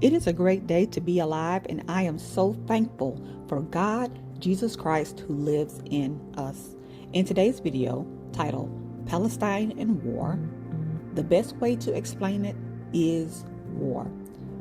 It is a great day to be alive, and I am so thankful for God, Jesus Christ, who lives in us. In today's video, titled Palestine and War, the best way to explain it is war.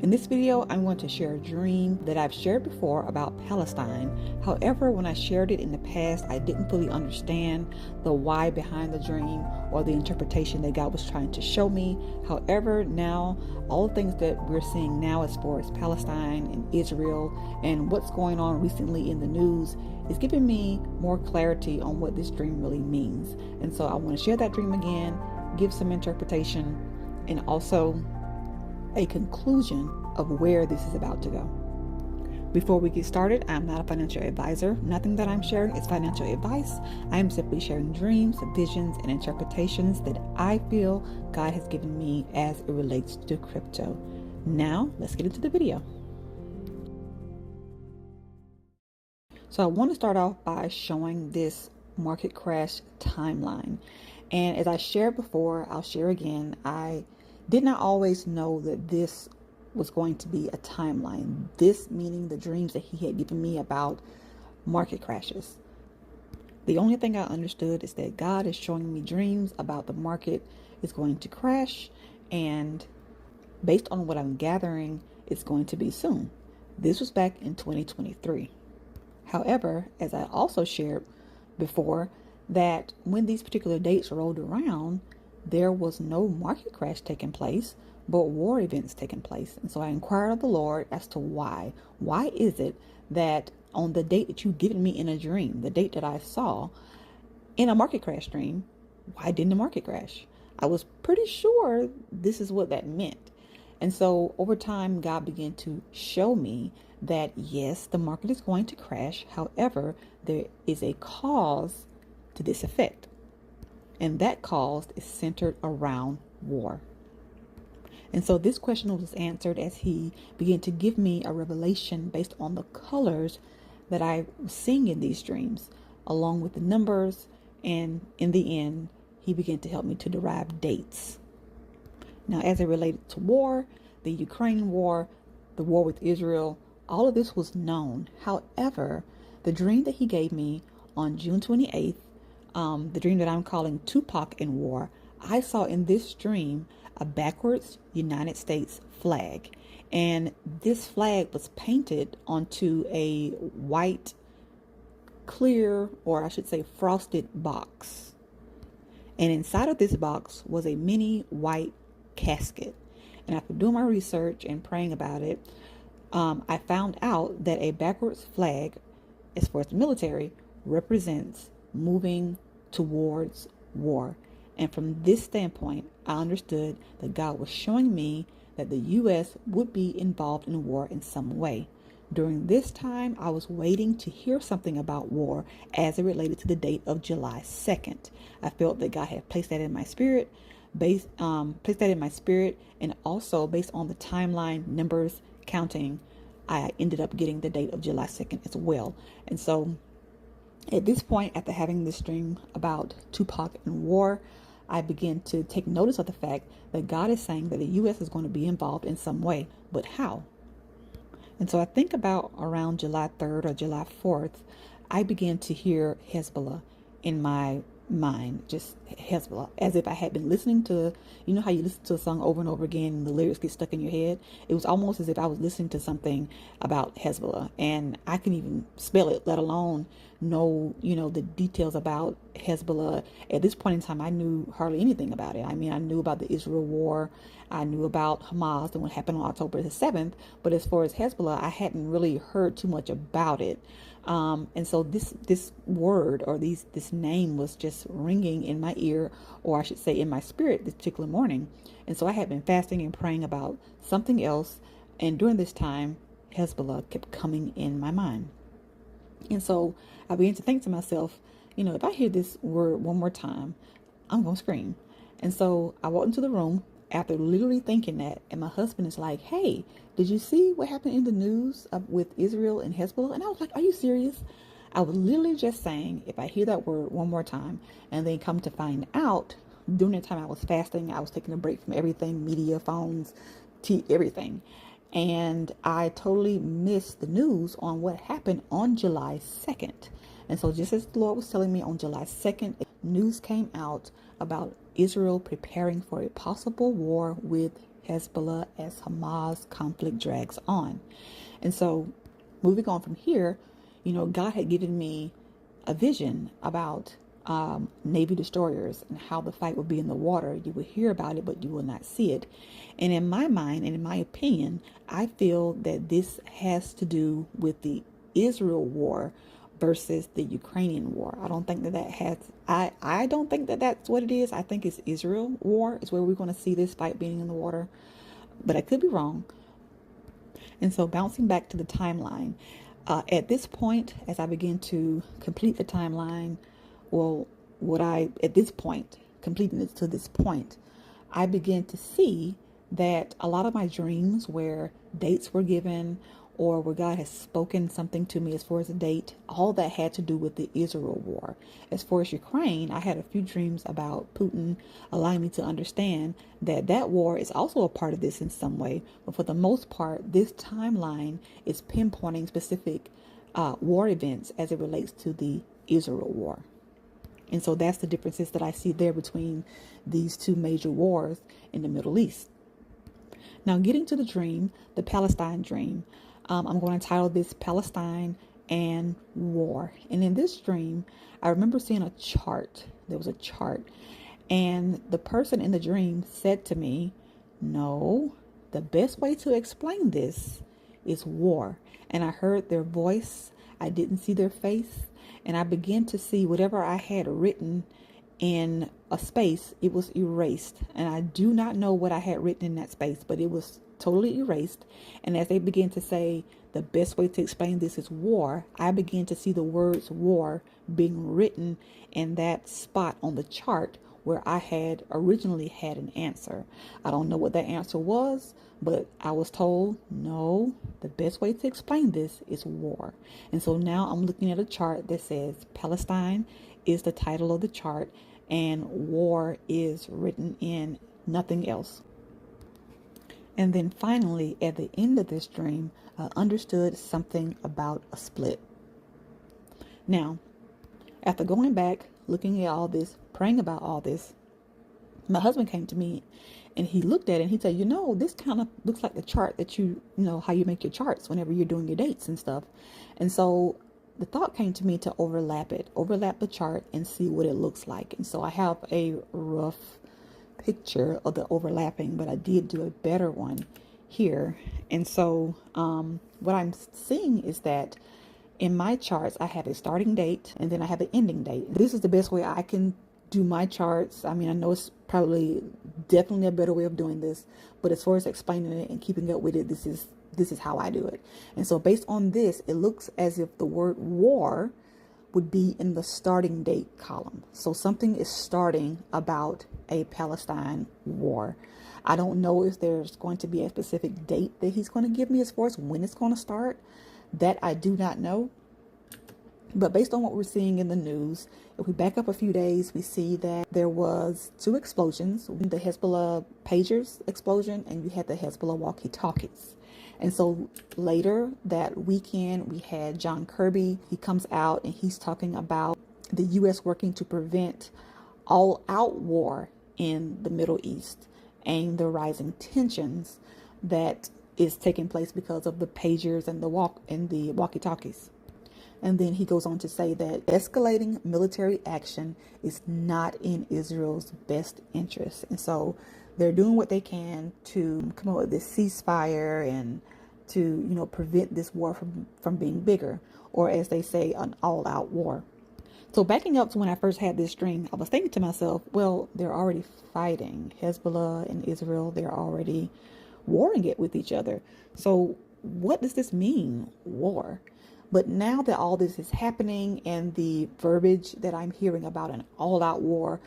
In this video, I'm going to share a dream that I've shared before about Palestine. However, when I shared it in the past, I didn't fully understand the why behind the dream or the interpretation that God was trying to show me. However, now, all the things that we're seeing now as far as Palestine and Israel and what's going on recently in the news is giving me more clarity on what this dream really means. And so I want to share that dream again, give some interpretation, and also a conclusion of where this is about to go. Before we get started, I'm not a financial advisor. Nothing that I'm sharing is financial advice. I am simply sharing dreams, visions, and interpretations that I feel God has given me as it relates to crypto. Now, let's get into the video. So I want to start off by showing this market crash timeline. And as I shared before, I'll share again, I did not always know that this was going to be a timeline. This meaning the dreams that he had given me about market crashes. The only thing I understood is that God is showing me dreams about the market is going to crash, and based on what I'm gathering, it's going to be soon. This was back in 2023. However, as I also shared before, that when these particular dates rolled around, there was no market crash taking place, but war events taking place. And so I inquired of the Lord as to why. Why is it that on the date that you've given me in a dream, the date that I saw in a market crash dream, why didn't the market crash? I was pretty sure this is what that meant. And so over time, God began to show me that yes, the market is going to crash. However, there is a cause to this effect. And that cause is centered around war. And so this question was answered as he began to give me a revelation based on the colors that I was seeing in these dreams, along with the numbers. And in the end, he began to help me to derive dates. Now, as it related to war, the Ukraine war, the war with Israel, all of this was known. However, the dream that he gave me on June 28th, the dream that I'm calling Tupac and War, I saw in this dream a backwards United States flag. And this flag was painted onto a white, clear, or I should say frosted box. And inside of this box was a mini white casket. And after doing my research and praying about it, I found out that a backwards flag, as far as the military, represents moving towards war. And from this standpoint, I understood that God was showing me that the U.S. would be involved in war in some way. During this time, I was waiting to hear something about war as it related to the date of July 2nd. I felt that God had placed that in my spirit, and also based on the timeline, numbers, counting, I ended up getting the date of July 2nd as well. And so at this point, after having this dream about Tupac and war, I began to take notice of the fact that God is saying that the U.S. is going to be involved in some way, but how? And so I think about around July 3rd or July 4th, I began to hear Hezbollah in my mind, just Hezbollah, as if I had been listening to, you know how you listen to a song over and over again and the lyrics get stuck in your head? It was almost as if I was listening to something about Hezbollah, and I couldn't even spell it, let alone know, the details about Hezbollah. At this point in time, I knew hardly anything about it. I mean, I knew about the Israel war. I knew about Hamas and what happened on October the 7th. But as far as Hezbollah, I hadn't really heard too much about it. And so this word or this name was just ringing in my ear, or I should say in my spirit this particular morning. And so I had been fasting and praying about something else. And during this time, Hezbollah kept coming in my mind. And so I began to think to myself, if I hear this word one more time, I'm going to scream. And so I walked into the room after literally thinking that, and my husband is like, hey, did you see what happened in the news with Israel and Hezbollah? And I was like, are you serious? I was literally just saying, if I hear that word one more time, and then come to find out, during that time I was fasting, I was taking a break from everything, media, phones, everything. And I totally missed the news on what happened on July 2nd. And so, just as the Lord was telling me, on July 2nd, news came out about Israel preparing for a possible war with Hezbollah as Hamas conflict drags on. And so, moving on from here, God had given me a vision about Navy destroyers and how the fight would be in the water. You will hear about it, but you will not see it. And in my mind and in my opinion, I feel that this has to do with the Israel war versus the Ukrainian war. I don't think that has, I don't think that that's what it is. I think it's Israel war is where we're going to see this fight being in the water, but I could be wrong. And so, bouncing back to the timeline, at this point, as I begin to complete the timeline, at this point, completing it to this point, I begin to see that a lot of my dreams where dates were given or where God has spoken something to me as far as a date, all that had to do with the Israel war. As far as Ukraine, I had a few dreams about Putin, allowing me to understand that that war is also a part of this in some way. But for the most part, this timeline is pinpointing specific war events as it relates to the Israel war. And so that's the differences that I see there between these two major wars in the Middle East. Now, getting to the dream, the Palestine dream, I'm going to title this Palestine and War. And in this dream, I remember seeing a chart. There was a chart. And the person in the dream said to me, no, the best way to explain this is war. And I heard their voice. I didn't see their face. And I began to see whatever I had written in a space, it was erased. And I do not know what I had written in that space, but it was totally erased. And as they began to say, the best way to explain this is war, I began to see the words war being written in that spot on the chart where I had originally had an answer. I don't know what that answer was, but I was told, no, the best way to explain this is war. And so now I'm looking at a chart that says Palestine is the title of the chart and war is written in nothing else. And then finally, at the end of this dream, I understood something about a split. Now, after going back, looking at all this, praying about all this, my husband came to me and he looked at it and he said, this kind of looks like the chart that how you make your charts whenever you're doing your dates and stuff. And so the thought came to me to overlap the chart and see what it looks like. And so I have a rough picture of the overlapping, but I did do a better one here. And so what I'm seeing is that in my charts, I have a starting date and then I have an ending date. This is the best way I can do my charts. I mean, I know it's probably definitely a better way of doing this, but as far as explaining it and keeping up with it, this is how I do it. And so based on this, it looks as if the word war would be in the starting date column. So something is starting about a Palestine war. I don't know if there's going to be a specific date that he's going to give me as far as when it's going to start. That I do not know. But based on what we're seeing in the news, if we back up a few days, we see that there was 2 explosions, the Hezbollah pagers explosion, and you had the Hezbollah walkie-talkies. And so later that weekend, we had John Kirby. He comes out and he's talking about the U.S. working to prevent all-out war in the Middle East and the rising tensions that is taking place because of the pagers and the walkie-talkies. And then he goes on to say that escalating military action is not in Israel's best interest. And so they're doing what they can to come up with this ceasefire and to, prevent this war from being bigger, or as they say, an all-out war. So backing up to when I first had this dream, I was thinking to myself, well, they're already fighting. Hezbollah and Israel, they're already warring it with each other. So what does this mean, war? But now that all this is happening and the verbiage that I'm hearing about an all-out war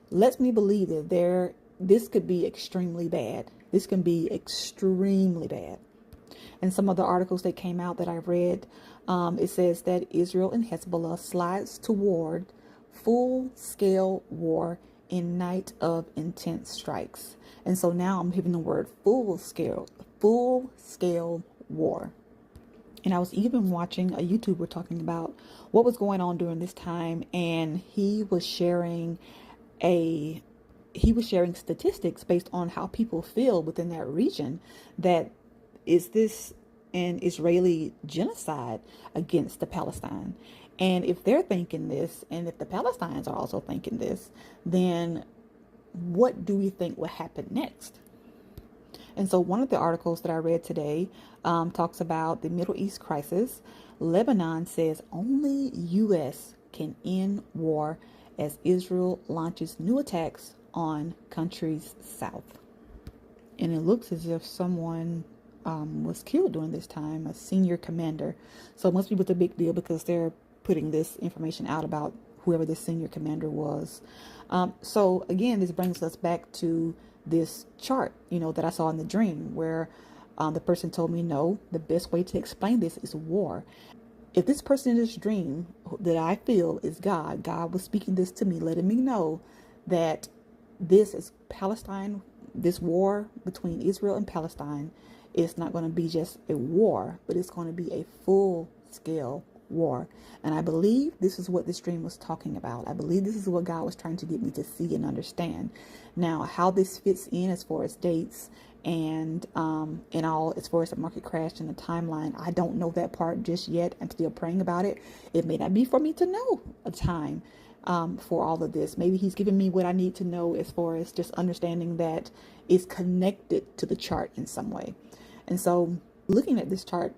lets me believe that this could be extremely bad. This can be extremely bad. And some of the articles that came out that I read, it says that Israel and Hezbollah slides toward full-scale war in night of intense strikes. And so now I'm hearing the word full-scale full-scale war. And I was even watching a YouTuber talking about what was going on during this time, and he was sharing statistics based on how people feel within that region, that is this an Israeli genocide against the Palestine. And if they're thinking this, and if the Palestinians are also thinking this, then what do we think will happen next? And so one of the articles that I read today talks about the Middle East crisis. Lebanon says only U.S. can end war as Israel launches new attacks on countries south. And it looks as if someone was killed during this time, a senior commander. So it must be with a big deal, because they're putting this information out about whoever this senior commander was. So again, this brings us back to this chart, that I saw in the dream, where the person told me, no, the best way to explain this is war. If this person in this dream that I feel is God was speaking this to me, letting me know that this is Palestine, this war between Israel and Palestine is not going to be just a war, but it's going to be a full-scale war. And I believe this is what this dream was talking about. I believe this is what God was trying to get me to see and understand. Now, how this fits in as far as dates and all, as far as the market crash and the timeline, I don't know that part just yet. I'm still praying about it. It may not be for me to know a time for all of this. Maybe he's giving me what I need to know as far as just understanding that it's connected to the chart in some way. And so looking at this chart,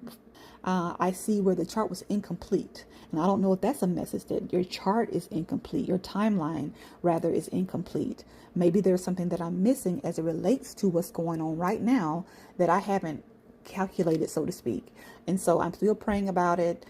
I see where the chart was incomplete. And I don't know if that's a message that your chart is incomplete. Your timeline, rather, is incomplete. Maybe there's something that I'm missing as it relates to what's going on right now that I haven't calculated, so to speak. And so I'm still praying about it.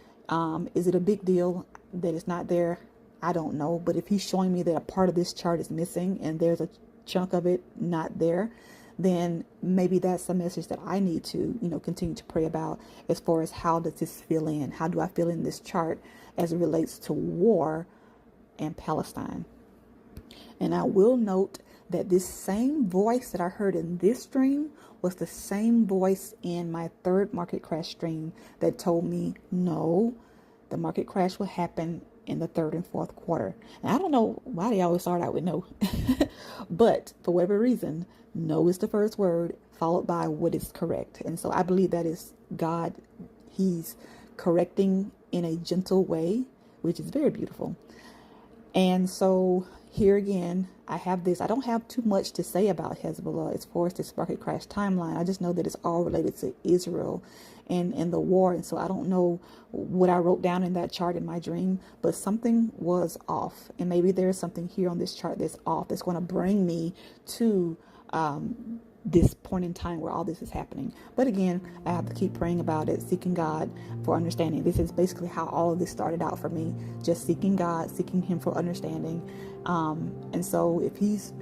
Is it a big deal that it's not there? I don't know. But if he's showing me that a part of this chart is missing and there's a chunk of it not there, then maybe that's a message that I need to, continue to pray about, as far as how does this fill in? How do I fill in this chart as it relates to war and Palestine? And I will note that this same voice that I heard in this dream was the same voice in my third market crash dream that told me, no, the market crash will happen in the third and fourth quarter. And I don't know why they always start out with no, but for whatever reason, no is the first word followed by what is correct. And so I believe that is God. He's correcting in a gentle way, which is very beautiful. And so here again, I have this. I don't have too much to say about Hezbollah as far as this market crash timeline. I just know that it's all related to Israel and the war. And so I don't know what I wrote down in that chart in my dream, but something was off. And maybe there's something here on this chart that's off, that's going to bring me to this point in time where all this is happening. But again, I have to keep praying about it, seeking God for understanding. This is basically how all of this started out for me, just seeking God, seeking him for understanding. And so if he's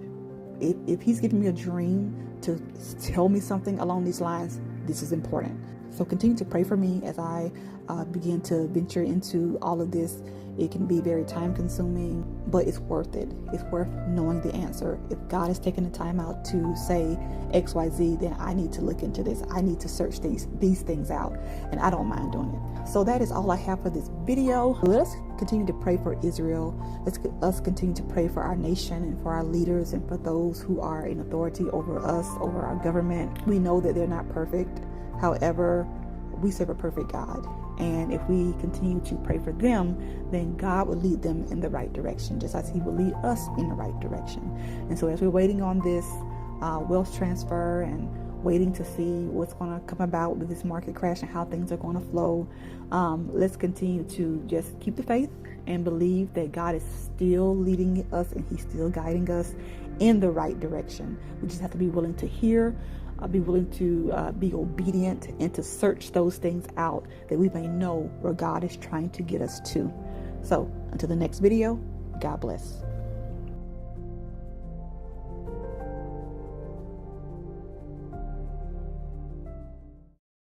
giving me a dream to tell me something along these lines, this is important. So continue to pray for me as I begin to venture into all of this. It can be very time consuming, but it's worth it. It's worth knowing the answer. If God has taken the time out to say XYZ, then I need to look into this. I need to search these things out, and I don't mind doing it. So that is all I have for this video. Let us continue to pray for Israel. Let's continue to pray for our nation and for our leaders and for those who are in authority over us, over our government. We know that they're not perfect. However, we serve a perfect God. And if we continue to pray for them, then God will lead them in the right direction, just as he will lead us in the right direction. And so as we're waiting on this wealth transfer and waiting to see what's going to come about with this market crash and how things are going to flow, let's continue to just keep the faith and believe that God is still leading us and he's still guiding us in the right direction. We just have to be willing to hear, be willing to be obedient, and to search those things out that we may know where God is trying to get us to. So until the next video, God bless.